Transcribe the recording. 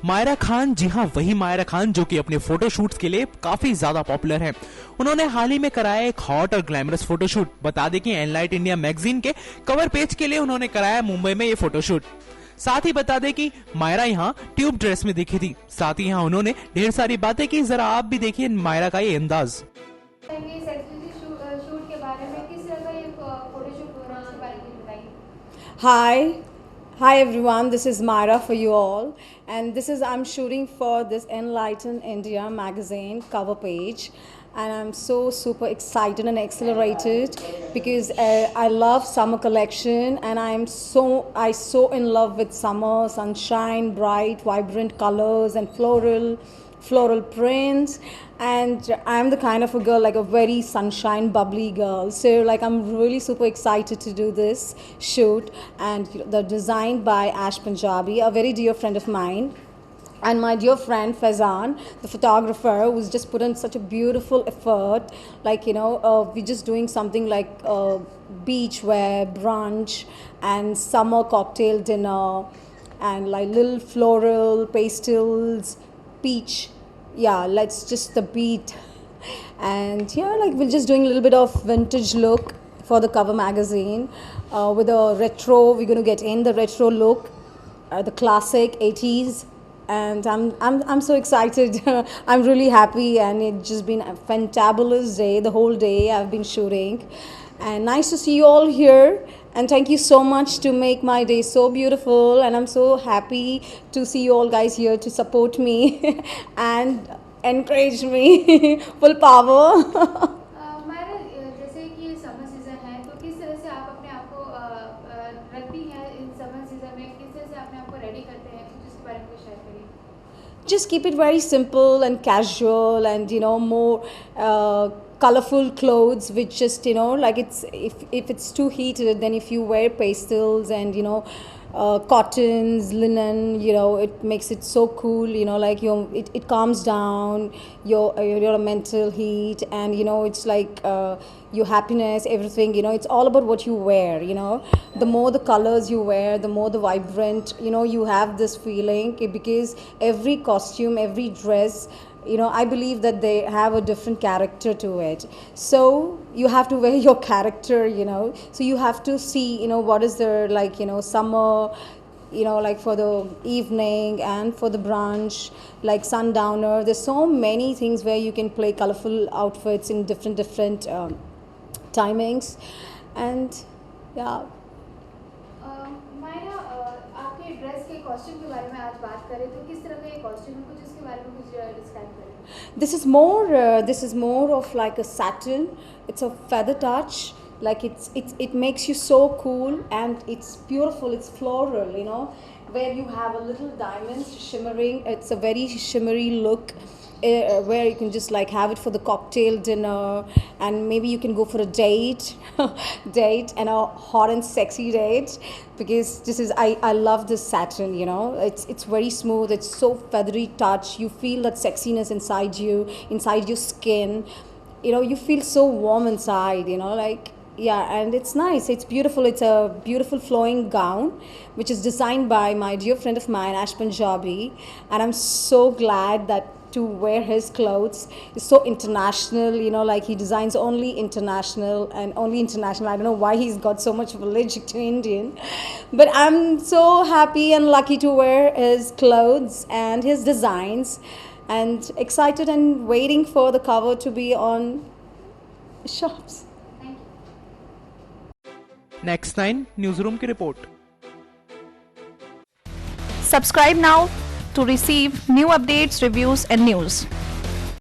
मायरा खान, जी हाँ वही मायरा खान जो कि अपने फोटोशूट्स के लिए काफी ज्यादा पॉपुलर है। उन्होंने हाल ही में कराया एक हॉट और ग्लैमरस फोटोशूट। बता दें कि एनलाइट इंडिया मैगजीन के कवर पेज के लिए उन्होंने कराया मुंबई में ये फोटोशूट। साथ ही बता दें कि मायरा यहाँ ट्यूब ड्रेस में दिखी थी। साथ ही यहाँ उन्होंने ढेर सारी बातें की। जरा आप भी देखिए मायरा का ये अंदाज। शूट के बारे में किस तरह का ये फोटोशूट हो रहा है, उसके बारे में बताइए। Hi everyone, this is Myra for you all, and this is I'm shooting for this Enlighten India magazine cover page, and I'm so super excited and accelerated because I love summer collection, and I so in love with summer sunshine, bright vibrant colors and floral prints, and I'm the kind of a girl like a very sunshine bubbly girl, so like I'm really super excited to do this shoot. And they're designed by Ash Punjabi, a very dear friend of mine, and my dear friend Faizan, the photographer, who's just put in such a beautiful effort. Like we're just doing something like beach wear, brunch, and summer cocktail dinner, and like little floral pastels, peach. Yeah, let's just the beat, and yeah, like we're just doing a little bit of vintage look for the cover magazine with a retro. We're going to get in the retro look, the classic 80s, and I'm so excited. I'm really happy, and it's just been a fantabulous day. The whole day I've been shooting, and nice to see you all here. And thank you so much to make my day so beautiful, and I'm so happy to see you all guys here to support me and encourage me full power. Myra, जैसे कि summer season है तो किस तरह से आप अपने आप को रखती हैं इन समर सीजन में, किस तरह से अपने आप को रेडी करते हैं, कुछ इसके बारे में कुछ शेयर करिए। Just keep it very simple and casual, and more colorful clothes, which just like it's if it's too heated, then if you wear pastels and cottons, linen, it makes it so cool. Like it calms down your mental heat, and it's like your happiness, everything. It's all about what you wear. The more the colors you wear, the more the vibrant. You have this feeling, because every costume, every dress, I believe that they have a different character to it. So you have to wear your character. So you have to see what is their like summer, like for the evening and for the brunch, like sundowner. There's so many things where you can play colorful outfits in different timings, and yeah. Myra, आपके dress के costume के बारे में आज बात करें तो किस तरह का ये कॉस्ट्यूम है, कुछ इसके बारे में कुछ डिस्क्राइब करें। This is more of like a satin. It's a feather touch. Like it makes you so cool, and it's beautiful. It's floral, where you have a little diamonds shimmering. It's a very shimmery look. Where you can just like have it for the cocktail dinner, and maybe you can go for a date and a hot and sexy date, because this is I love this satin. It's very smooth. It's so feathery touch. You feel that sexiness inside your skin. You feel so warm inside. Like, yeah, and it's nice. It's beautiful. It's a beautiful flowing gown, which is designed by my dear friend of mine, Ash Punjabi, and I'm so glad that to wear his clothes. It's so international. Like he designs only international and only international. I don't know why he's got so much of allergic to Indian, but I'm so happy and lucky to wear his clothes and his designs, and excited and waiting for the cover to be on shops. Next 9 newsroom की report. Subscribe now to receive new updates, reviews and news.